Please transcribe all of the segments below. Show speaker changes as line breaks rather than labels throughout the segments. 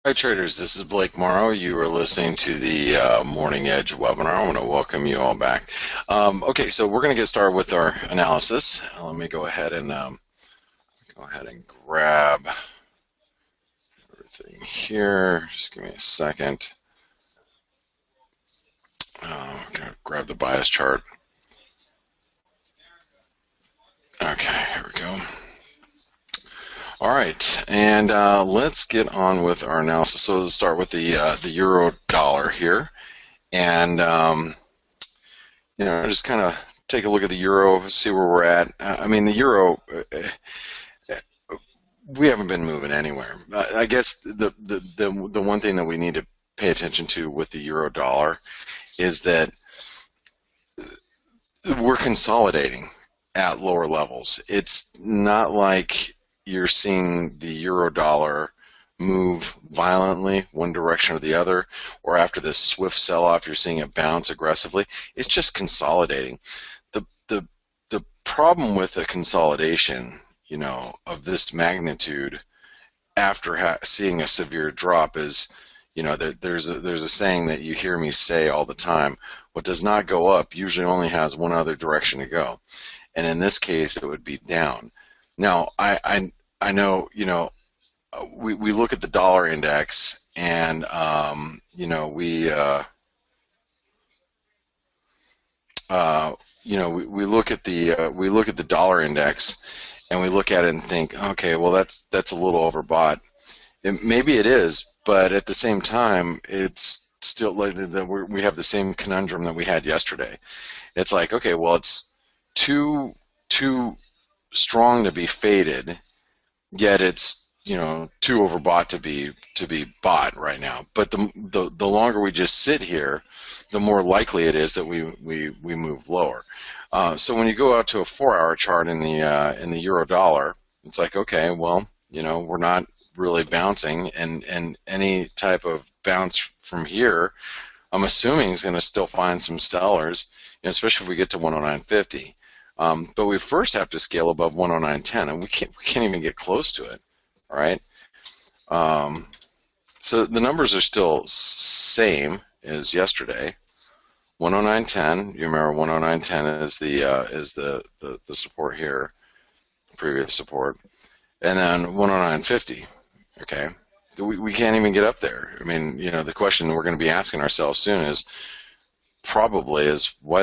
Hi traders, this is Blake Morrow. You are listening to the Morning Edge webinar. I want to welcome you all back. Okay, so we're going to get started with our analysis. Let me go ahead and grab everything here. Just give me a second. I'm going to grab the bias chart. Okay, here we go. All right, and let's get on with our analysis. So let's start with the euro dollar here, and just kind of take a look at the euro, see where we're at. I mean, the euro, we haven't been moving anywhere. I guess the one thing that we need to pay attention to with the euro dollar is that we're consolidating at lower levels. It's not like you're seeing the euro dollar move violently one direction or the other, or after this swift sell-off you're seeing it bounce aggressively. It's just consolidating. The problem with a consolidation, of this magnitude after seeing a severe drop is, there's a saying that you hear me say all the time: what does not go up usually only has one other direction to go, and in this case it would be down. Now I know, we look at the dollar index, and we look at the dollar index, and we look at it and think, okay, well that's a little overbought. Maybe it is, but at the same time, it's still like we have the same conundrum that we had yesterday. It's like, okay, well, it's too strong to be faded, yet it's too overbought to be bought right now. But the longer we just sit here, the more likely it is that we move lower. So when you go out to a 4-hour chart in the euro dollar, it's like, okay, well, we're not really bouncing, and any type of bounce from here, I'm assuming is going to still find some sellers, especially if we get to 109.50. But we first have to scale above 109.10, and we can't even get close to it. All right. So the numbers are still same as yesterday. 109.10. You remember 109.10 is the support here, previous support, and then 109.50. Okay. We can't even get up there. I mean, the question we're going to be asking ourselves soon is why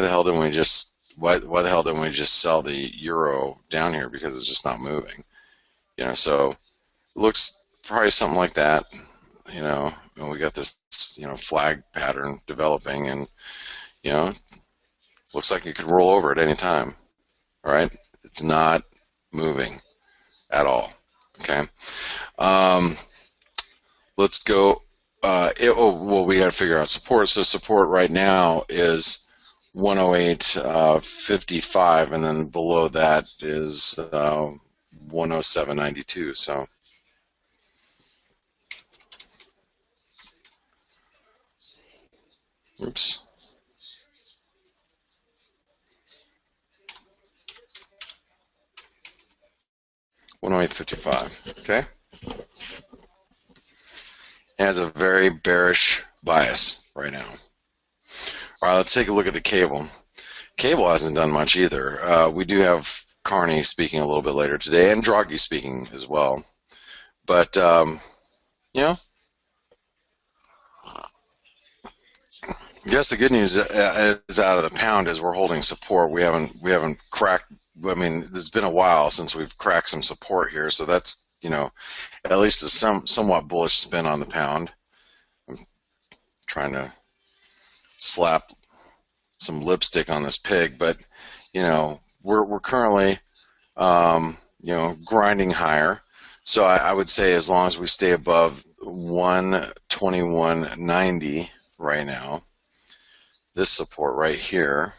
the hell didn't we just sell the euro down here, because it's just not moving. So it looks probably something like that. And we got this flag pattern developing, and looks like it could roll over at any time. All right, it's not moving at all. Okay. Let's go. Well, we got to figure out support. So support right now is 108.55, and then below that is 107.92. So oops. $108.55. Okay. It has a very bearish bias right now. All right, let's take a look at the cable. Cable hasn't done much either. We do have Carney speaking a little bit later today, and Draghi speaking as well. But I guess the good news is out of the pound is we're holding support. We haven't cracked. I mean, it's been a while since we've cracked some support here, so that's at least a somewhat bullish spin on the pound. I'm trying to slap some lipstick on this pig, but we're currently grinding higher. So I would say as long as we stay above 121.90 right now, this support right here,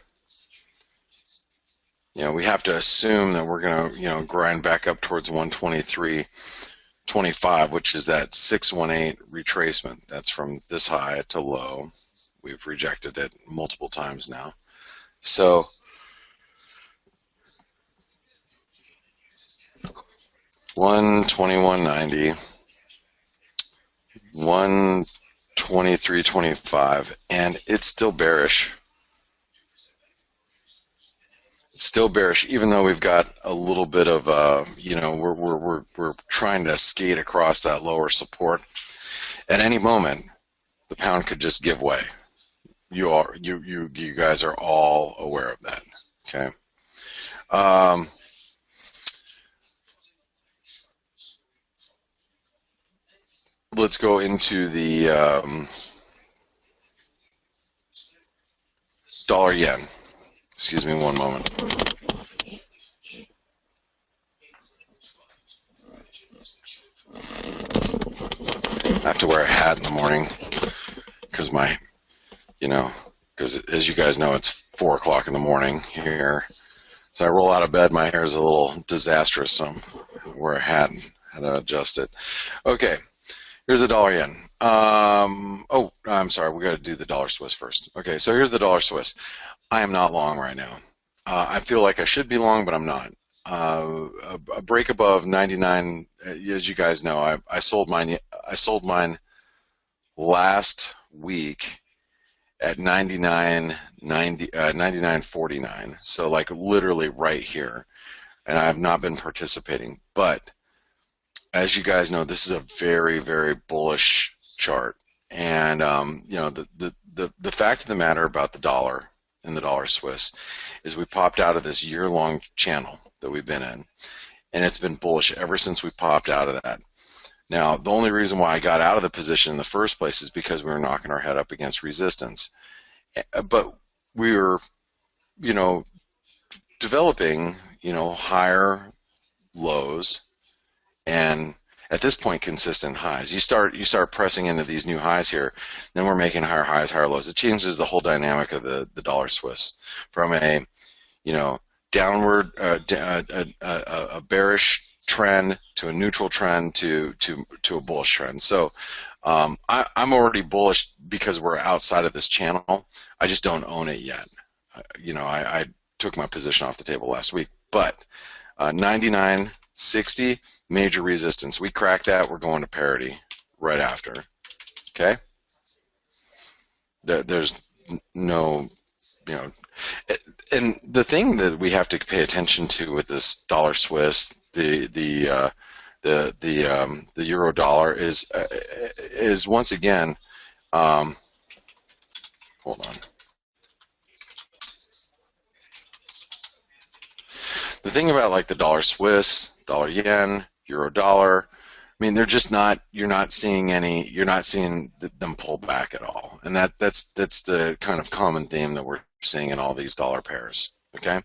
we have to assume that we're going to grind back up towards 123.25, which is that 618 retracement. That's from this high to low. We've rejected it multiple times now. So 121.90, 123.25, and it's still bearish. It's still bearish, even though we've got a little bit of we're trying to skate across that lower support. At any moment, the pound could just give way. You guys are all aware of that. Okay. Let's go into the dollar yen. Excuse me one moment. I have to wear a hat in the morning because because as you guys know, it's 4 o'clock in the morning here. So I roll out of bed, my hair is a little disastrous, so I wear a hat and how to adjust it. Okay, here's the dollar yen. Oh, I'm sorry, we got to do the dollar Swiss first. Okay, so here's the dollar Swiss. I am not long right now. I feel like I should be long, but I'm not. A break above 99, as you guys know, I sold mine. I sold mine last week at 99.49. So like literally right here, and I have not been participating. But as you guys know, this is a very, very bullish chart, and the fact of the matter about the dollar and the dollar Swiss is we popped out of this year-long channel that we've been in, and it's been bullish ever since we popped out of that. Now, the only reason why I got out of the position in the first place is because we were knocking our head up against resistance. But we were, developing, higher lows, and at this point, consistent highs. You start pressing into these new highs here, then we're making higher highs, higher lows. It changes the whole dynamic of the dollar Swiss from a, downward, a bearish trend to a neutral trend to a bullish trend. So I'm already bullish because we're outside of this channel. I just don't own it yet. I took my position off the table last week, but 99.60 major resistance. We crack that, we're going to parity right after. Okay. There's no, and the thing that we have to pay attention to with this dollar Swiss, the euro dollar is once again, hold on. The thing about like the dollar Swiss, dollar yen, euro dollar, I mean, they're just not. You're not seeing them pull back at all, and that's the kind of common theme that we're seeing in all these dollar pairs. Okay,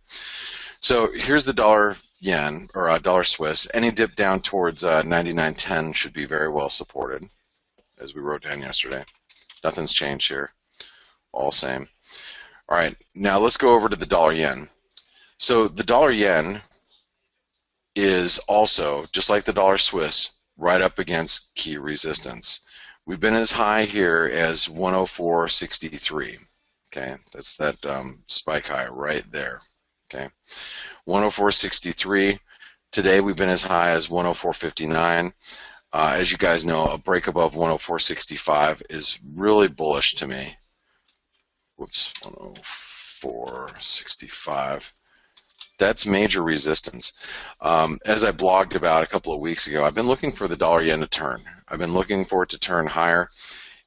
so here's the dollar yen or dollar Swiss. Any dip down towards 99.10 should be very well supported, as we wrote down yesterday. Nothing's changed here, all same. All right, now let's go over to the dollar yen. So the dollar yen is also, just like the dollar Swiss, right up against key resistance. We've been as high here as 104.63. Okay, that's that spike high right there. Okay, 104.63. Today we've been as high as 104.59. As you guys know, a break above 104.65 is really bullish to me. Whoops, 104.65. That's major resistance. As I blogged about a couple of weeks ago, I've been looking for the dollar yen to turn. I've been looking for it to turn higher.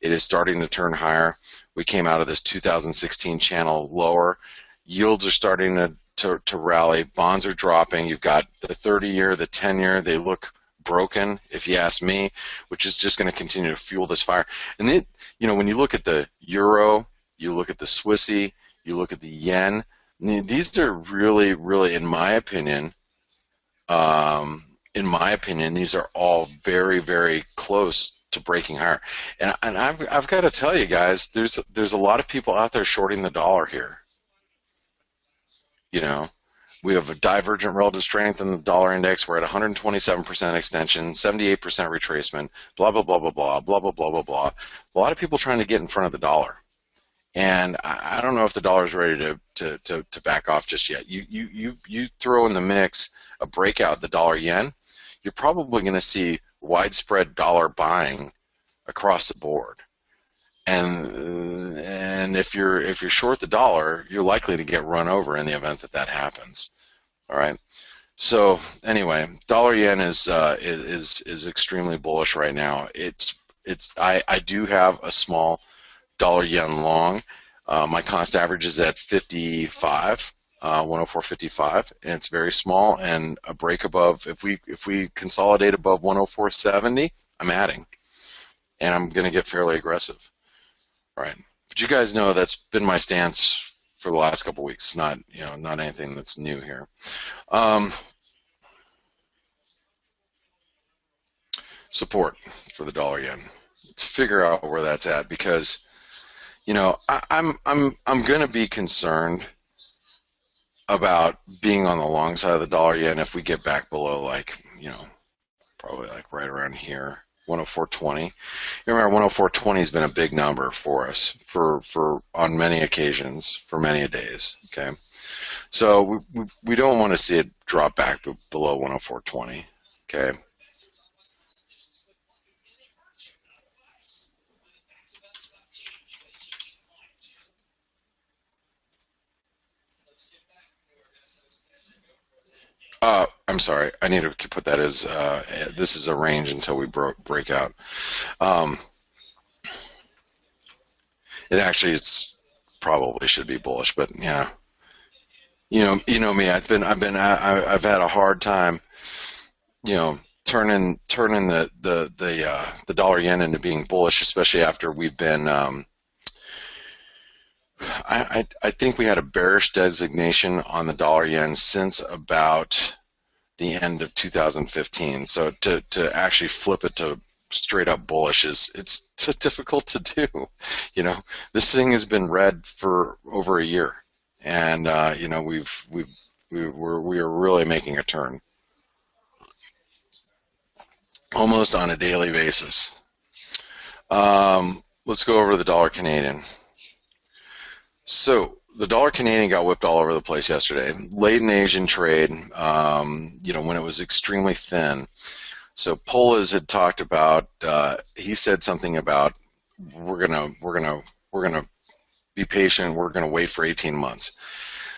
It is starting to turn higher. We came out of this 2016 channel lower. Yields are starting to rally. Bonds are dropping. You've got the 30-year, the 10-year. They look broken, if you ask me, which is just going to continue to fuel this fire. And then, when you look at the euro, you look at the Swissy, you look at the yen, these are really, really, in my opinion, these are all very, very close to breaking higher. And I've got to tell you guys, there's a lot of people out there shorting the dollar here. We have a divergent relative strength in the dollar index. We're at 127% extension, 78% retracement, blah, blah, blah, blah, blah, blah, blah, blah, blah, blah. A lot of people trying to get in front of the dollar. And I don't know if the dollar is ready to back off just yet. You throw in the mix a breakout, the dollar yen, you're probably going to see widespread dollar buying across the board. And if you're short the dollar, you're likely to get run over in the event that that happens. All right. So anyway, dollar yen is extremely bullish right now. I do have a small dollar yen long. My cost average is at 55, 104.55, and it's very small. And a break above, if we consolidate above 104.70, I'm adding, and I'm going to get fairly aggressive. Right. But you guys know that's been my stance for the last couple of weeks. Not not anything that's new here. Um, Support for the dollar yen. To figure out where that's at, because I'm going to be concerned about being on the long side of the dollar yen if we get back below, like, probably like right around here, 104.20. You remember 104.20 has been a big number for us for on many occasions for many days. Okay, so we don't want to see it drop back below 104.20. Okay. I'm sorry. I need to put that as this is a range until we break out. Um, it's probably should be bullish, but yeah, me. I've had a hard time, turning the dollar yen into being bullish, especially after we've been. I think we had a bearish designation on the dollar yen since about the end of 2015. So to actually flip it to straight up bullish it's difficult to do. This thing has been red for over a year, and we are really making a turn almost on a daily basis. Let's go over to the dollar Canadian. So the dollar Canadian got whipped all over the place yesterday, late in Asian trade, when it was extremely thin. So Polas had talked about, he said something about we're gonna be patient, we're gonna wait for 18 months.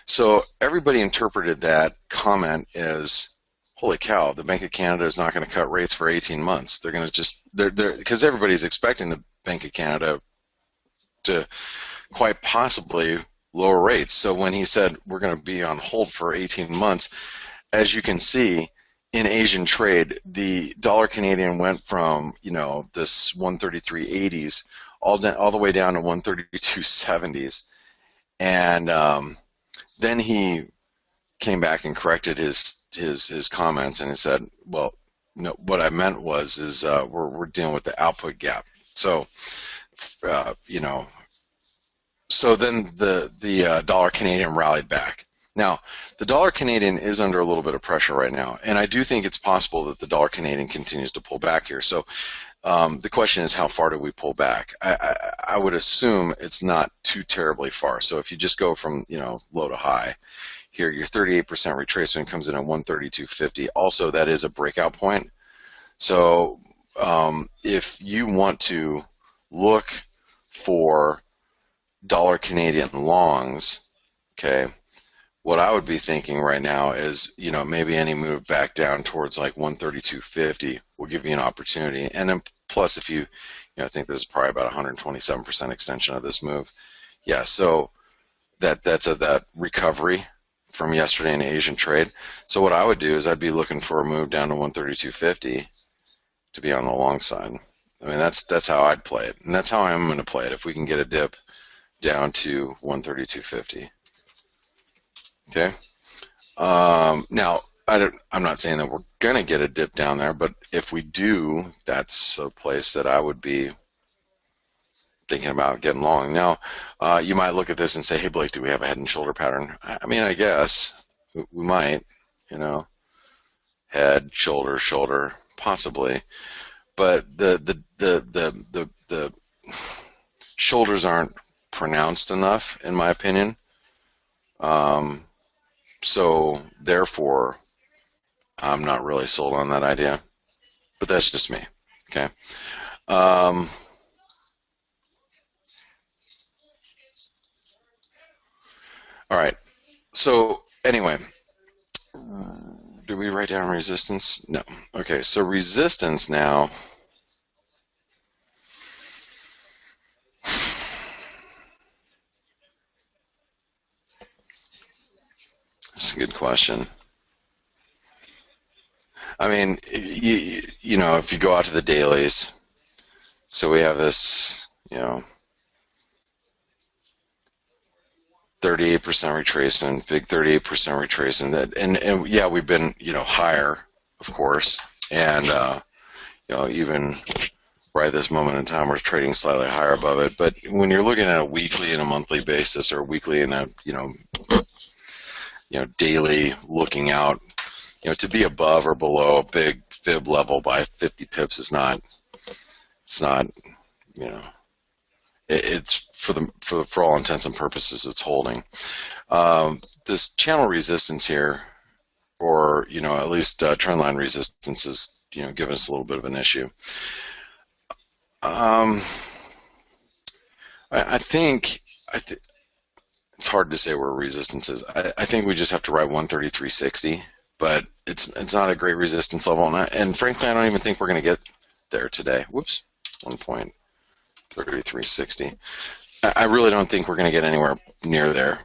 So everybody interpreted that comment as, holy cow, the Bank of Canada is not going to cut rates for 18 months. They're going to they're because everybody's expecting the Bank of Canada to quite possibly lower rates. So when he said we're going to be on hold for 18 months, as you can see in Asian trade, the dollar Canadian went from this 133.80s all the way down to 132.70s, and then he came back and corrected his comments, and he said, well, no, what I meant is we're dealing with the output gap. So so then the dollar Canadian rallied back. Now, the dollar Canadian is under a little bit of pressure right now, and I do think it's possible that the dollar Canadian continues to pull back here. So the question is, how far do we pull back? I would assume it's not too terribly far. So if you just go from low to high, here your 38% retracement comes in at 132.50. Also, that is a breakout point. So if you want to look for dollar Canadian longs, okay, what I would be thinking right now is, maybe any move back down towards like 132.50 will give you an opportunity. And then plus, if I think this is probably about 127% extension of this move. Yeah, so that's that recovery from yesterday in Asian trade. So what I would do is I'd be looking for a move down to 132.50 to be on the long side. I mean, that's how I'd play it, and that's how I'm going to play it. If we can get a dip down to 132.50. Okay. Now, I'm not saying that we're going to get a dip down there, but if we do, that's a place that I would be thinking about getting long. Now, you might look at this and say, hey, Blake, do we have a head and shoulder pattern? I mean, I guess we might, head, shoulder, shoulder, possibly. But the shoulders aren't pronounced enough, in my opinion. So therefore, I'm not really sold on that idea. But that's just me. Okay. Um, all right. So anyway, do we write down resistance? No. Okay. So resistance now. That's a good question. I mean, you know, if you go out to the dailies, so we have this, you know, 38% retracement, big 38% retracement. That, and yeah, we've been, you know, higher, of course, and you know, even right this moment in time, we're trading slightly higher above it. But when you're looking at a weekly and a monthly basis, or weekly and a, daily looking out, you know, to be above or below a big fib level by 50 pips is not. It's not, you know, it's for all intents and purposes, it's holding. This channel resistance here, or you know, at least trendline resistance, is, you know, giving us a little bit of an issue. Um, I think it's hard to say where resistance is. I think we just have to write 133.60, but it's not a great resistance level, and frankly, I don't even think we're going to get there today. Whoops, 1.3360. I really don't think we're going to get anywhere near there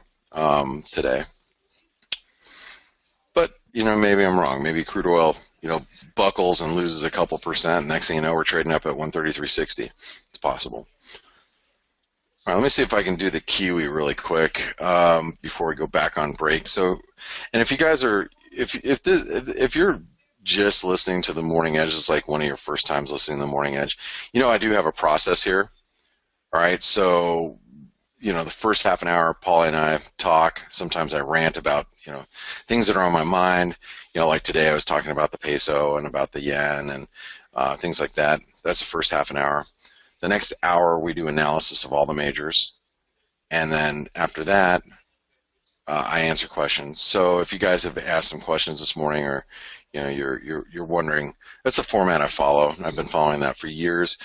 today. But, you know, maybe I'm wrong. Maybe crude oil, you know, buckles and loses a couple percent. Next thing you know, we're trading up at 133.60. It's possible. All right, let me see if I can do the Kiwi really quick before we go back on break. So, and if you guys are, if you're just listening to the Morning Edge, it's like one of your first times listening to the Morning Edge, you know, I do have a process here. All right, so you know, the first half an hour, Paul and I talk. Sometimes I rant about, you know, things that are on my mind. You know, like today I was talking about the peso and about the yen and things like that. That's the first half an hour. The next hour we do analysis of all the majors, and then after that I answer questions. So if you guys have asked some questions this morning, or you know, you're wondering, that's the format I follow. I've been following that for years.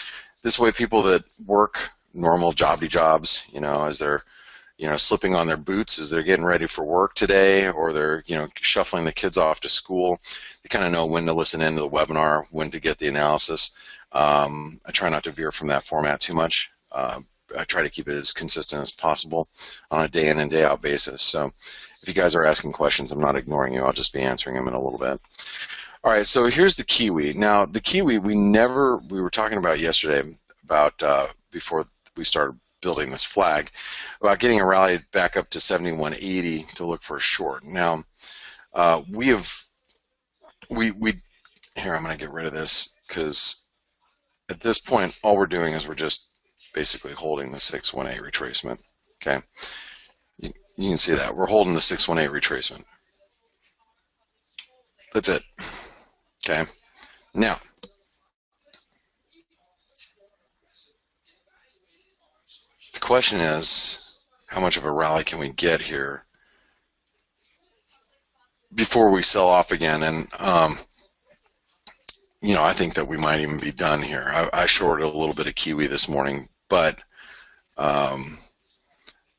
This way, people that work normal jobs, you know, as they're, you know, slipping on their boots as they're getting ready for work today, or they're, you know, shuffling the kids off to school, they kind of know when to listen into the webinar, when to get the analysis. I try not to veer from that format too much. I try to keep it as consistent as possible on a day in and day out basis. So if you guys are asking questions, I'm not ignoring you. I'll just be answering them in a little bit. All right, so here's the Kiwi. Now, the Kiwi, we were talking about yesterday about before we started building this flag, about getting a rally back up to 71.80 to look for a short. Now, here, I'm going to get rid of this, because at this point, all we're doing is we're just basically holding the 618 retracement. Okay, you can see that we're holding the 618 retracement. That's it. Okay, now the question is, how much of a rally can we get here before we sell off again? And you know, I think that we might even be done here. I shorted a little bit of Kiwi this morning, but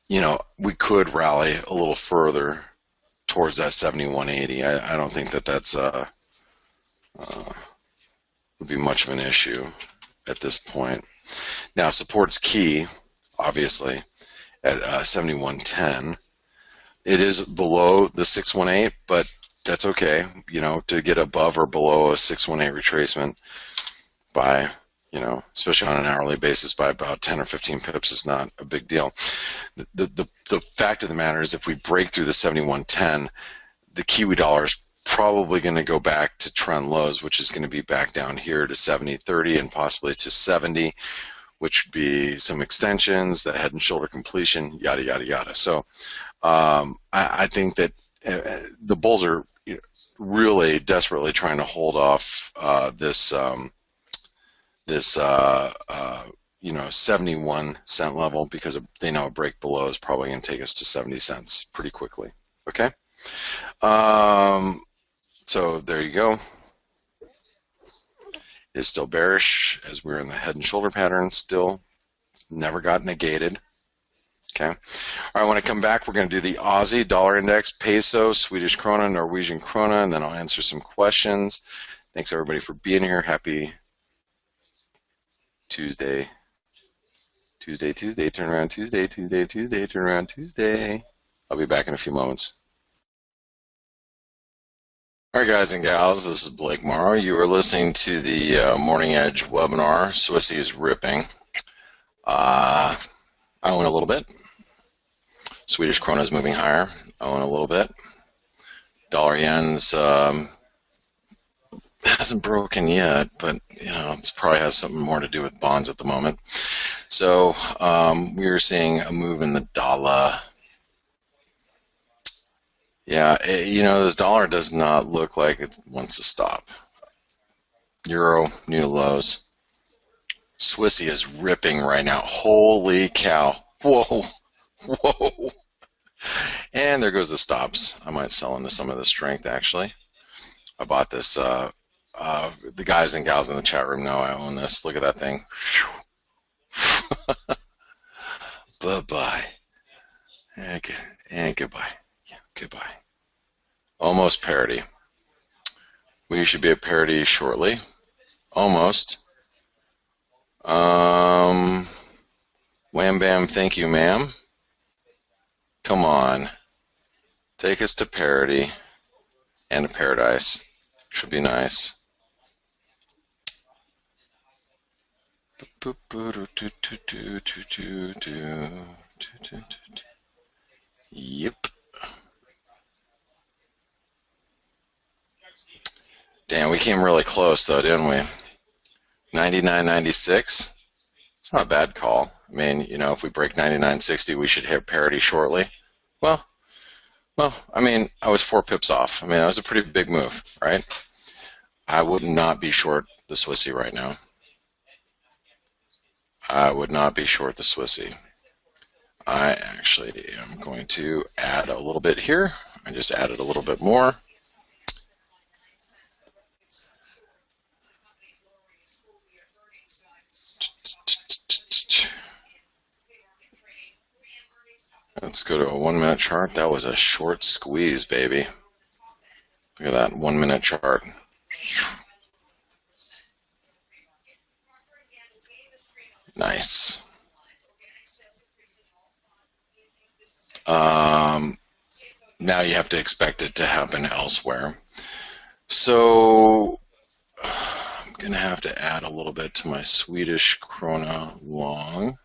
you know, we could rally a little further towards that 71.80. I don't think that that's would be much of an issue at this point. Now, support's key, obviously, at 71.10. It is below the 618, but that's okay. You know, to get above or below a 618 retracement by, you know, especially on an hourly basis, by about 10 or 15 pips is not a big deal. The fact of the matter is, if we break through the 71.10, the Kiwi dollar is probably going to go back to trend lows, which is going to be back down here to 70.30 and possibly to 70, which would be some extensions, the head and shoulder completion, yada, yada, yada. So I think that the bulls are really desperately trying to hold off this you know, 71-cent level, because they know a break below is probably going to take us to 70 cents pretty quickly. Okay, so there you go. is still bearish as we're in the head and shoulder pattern still. Never got negated. Okay. All right, when I come back, we're going to do the Aussie dollar index, peso, Swedish krona, Norwegian krona, and then I'll answer some questions. Thanks everybody for being here. Happy Tuesday. Tuesday, turn around Tuesday, turn around Tuesday. I'll be back in a few moments. All right, guys and gals, this is Blake Morrow. You are listening to the Morning Edge webinar. Swissy is ripping. I own a little bit. Swedish krona is moving higher. I own a little bit. Dollar yen's hasn't broken yet, but it probably has something more to do with bonds at the moment. So we are seeing a move in the dollar. Yeah, this dollar does not look like it wants to stop. Euro, new lows. Swissy is ripping right now. Holy cow. Whoa. Whoa. And there goes the stops. I might sell into some of the strength, actually. I bought this. The guys and gals in the chat room know I own this. Look at that thing. Bye-bye. And goodbye. Yeah, goodbye. Almost parity. We should be at parity shortly. Almost. Wham bam, thank you, ma'am. Come on. Take us to parity and a paradise. Should be nice. Yep. Damn, we came really close though, didn't we? 99.96. It's not a bad call. I mean, if we break 99.60, we should hit parity shortly. Well, I mean, I was 4 pips off. I mean, that was a pretty big move, right? I would not be short the Swissy right now. I would not be short the Swissy. I actually am going to add a little bit here. I just added a little bit more. Let's go to a 1-minute chart. That was a short squeeze, baby. Look at that 1-minute chart. Nice. Now you have to expect it to happen elsewhere. So I'm going to have to add a little bit to my Swedish krona long.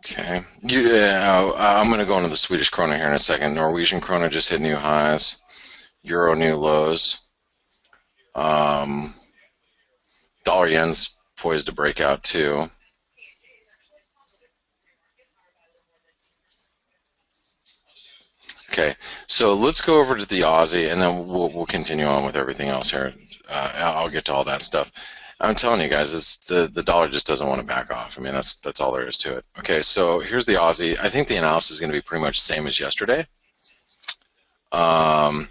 Okay. I'm going to go into the Swedish krona here in a second. Norwegian krona just hit new highs. Euro new lows. Dollar yen's poised to break out too. Okay, so let's go over to the Aussie, and then we'll continue on with everything else here. I'll get to all that stuff. I'm telling you guys, the dollar just doesn't want to back off. I mean, that's all there is to it. Okay, so here's the Aussie. I think the analysis is going to be pretty much the same as yesterday. And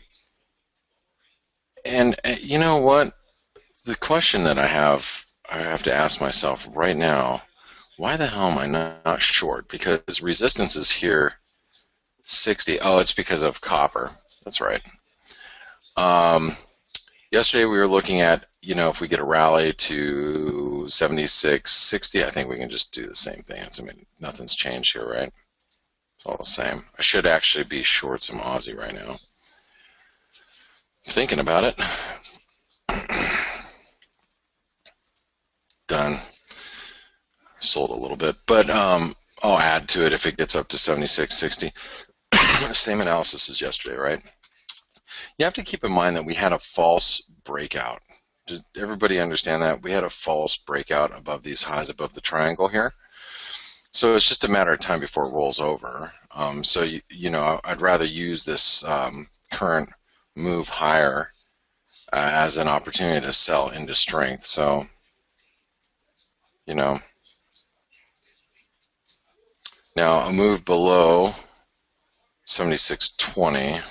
you know what? The question that I have to ask myself right now, why the hell am I not short? Because resistance is here. 60. Oh, it's because of copper. That's right. Yesterday we were looking at, if we get a rally to 76.60, I think we can just do the same thing. I mean, nothing's changed here, right? It's all the same. I should actually be short some Aussie right now. Thinking about it. Done. Sold a little bit, but I'll add to it if it gets up to 76.60. Same analysis as yesterday, right? You have to keep in mind that we had a false breakout. Does everybody understand that? We had a false breakout above these highs, above the triangle here. So it's just a matter of time before it rolls over. So, I'd rather use this current move higher as an opportunity to sell into strength. So, now a move below 76.20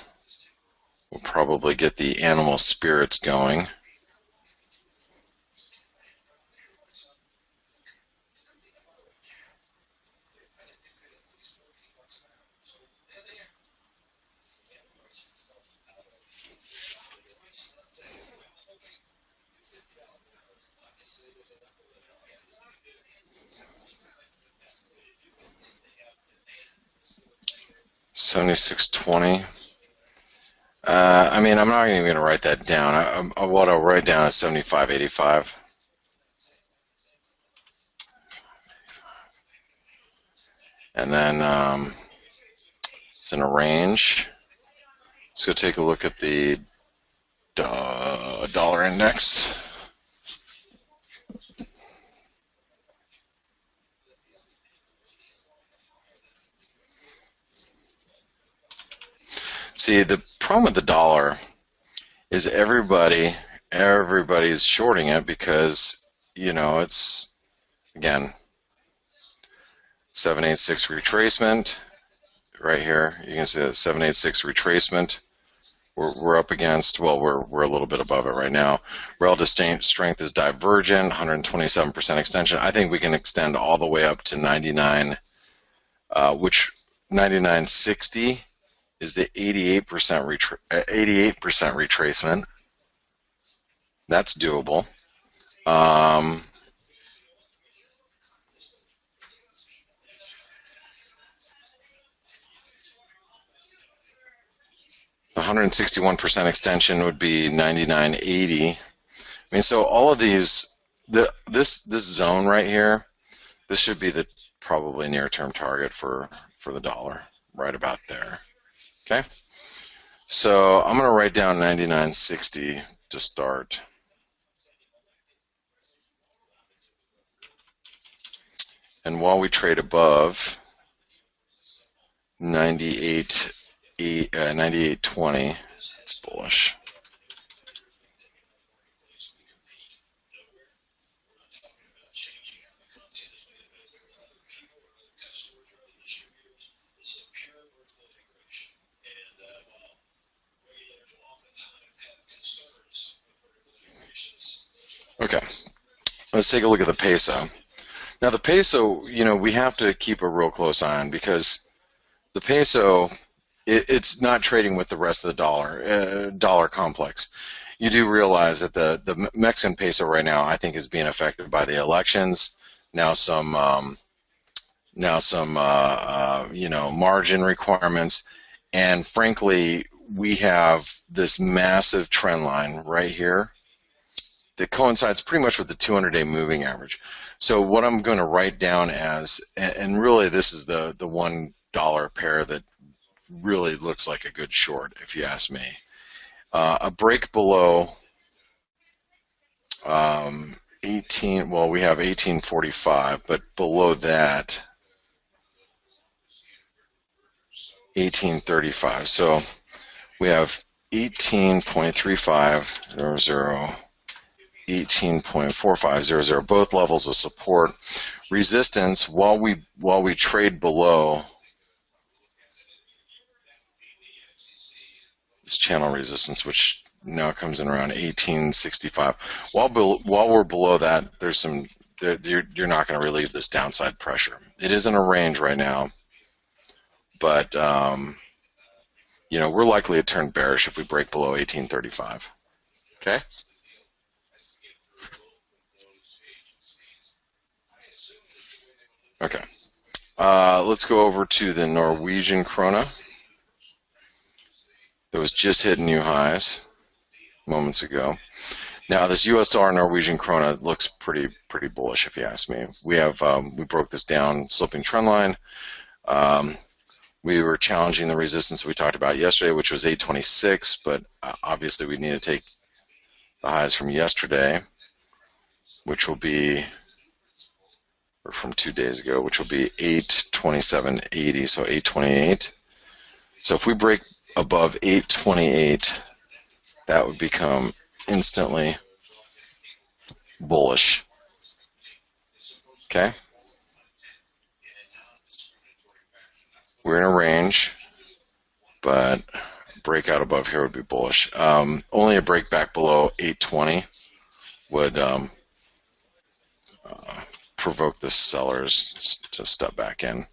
We'll probably get the animal spirits going. $76.20. I mean, I'm not even going to write that down. What I'll write down is $75.85. And then it's in a range. Let's go take a look at the dollar index. See, the problem with the dollar is everybody's shorting it because, it's, again, 786 retracement right here. You can see that 786 retracement. We're up against, well, we're a little bit above it right now. Relative strength is divergent, 127% extension. I think we can extend all the way up to 99, which 99.60 is the 88% 88% retracement. That's doable. The 161% extension would be 99.80. I mean, so all of these, this zone right here, this should be the probably near-term target for the dollar, right about there. Okay, so I'm going to write down 99.60 to start. And while we trade above 98.20, it's bullish. Okay, let's take a look at the peso. Now the peso, we have to keep a real close eye on because the peso, it's not trading with the rest of the dollar complex. You do realize that the Mexican peso right now, I think, is being affected by the elections. Now some margin requirements, and frankly, we have this massive trend line right here that coincides pretty much with the 200-day moving average. So what I'm going to write down as, and really this is the $1 pair that really looks like a good short, if you ask me. A break below 18, well, we have 1845, but below that, 1835. So we have 18.3500, 18.4500, both levels of support. Resistance, while we trade below this channel resistance, which now comes in around 1865. While we're below that, there's some, you're not going to relieve this downside pressure. It is in a range right now, but we're likely to turn bearish if we break below 1835. Okay. Okay. Let's go over to the Norwegian krona. That was just hitting new highs moments ago. Now this U.S. dollar Norwegian krona looks pretty bullish, if you ask me. We have we broke this down sloping trend line. We were challenging the resistance we talked about yesterday, which was 826, but obviously we need to take the highs from yesterday, which will be, or from 2 days ago, which will be 827.80, so 828. So if we break above 828, that would become instantly bullish. Okay? We're in a range, but breakout above here would be bullish. Only a break back below 820 would provoke the sellers to step back in.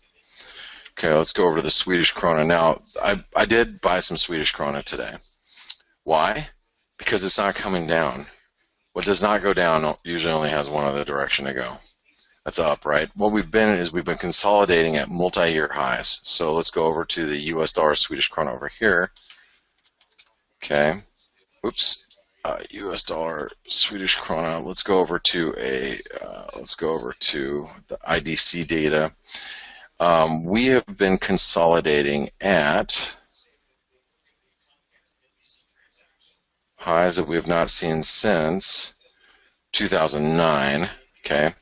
Okay, let's go over to the Swedish krona. Now, I did buy some Swedish krona today. Why? Because it's not coming down. What does not go down usually only has one other direction to go. That's up, right? What we've been consolidating at multi-year highs. So let's go over to the US dollar Swedish krona over here. Okay. Oops. US dollar Swedish krona. Let's go over to the IDC data. We have been consolidating at highs that we have not seen since 2009. Okay,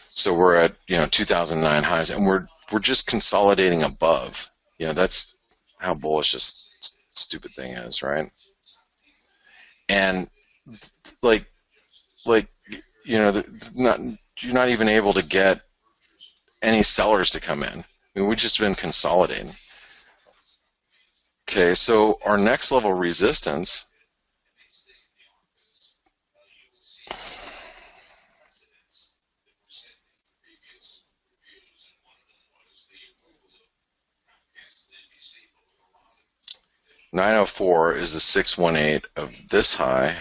so we're at 2009 highs, and we're just consolidating above. That's how bullish this stupid thing is, right? And you're not even able to get any sellers to come in. I mean, we've just been consolidating. Okay, so our next level resistance $904 is the 618 of this high.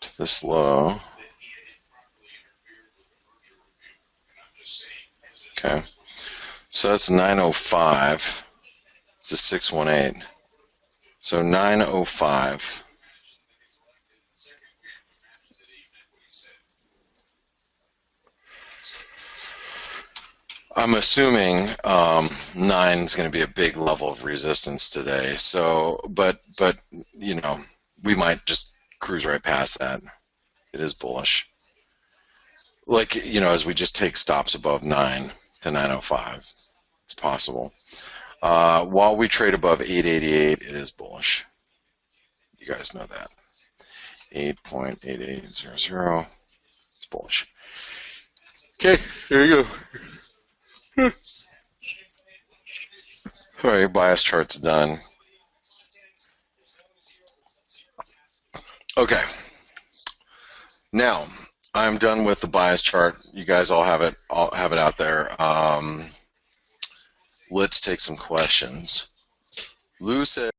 To this low. Okay, so that's 905. It's a 618. So 905. I'm assuming 9 is going to be a big level of resistance today. So, but we might just cruise right past that. It is bullish. As we just take stops above 9 to 905, it's possible. While we trade above 888, it is bullish. You guys know that. 8.8800. It's bullish. Okay, there you go. All right, bias chart's done. Okay. Now, I'm done with the bias chart. You guys all have it out there. Let's take some questions. Lou said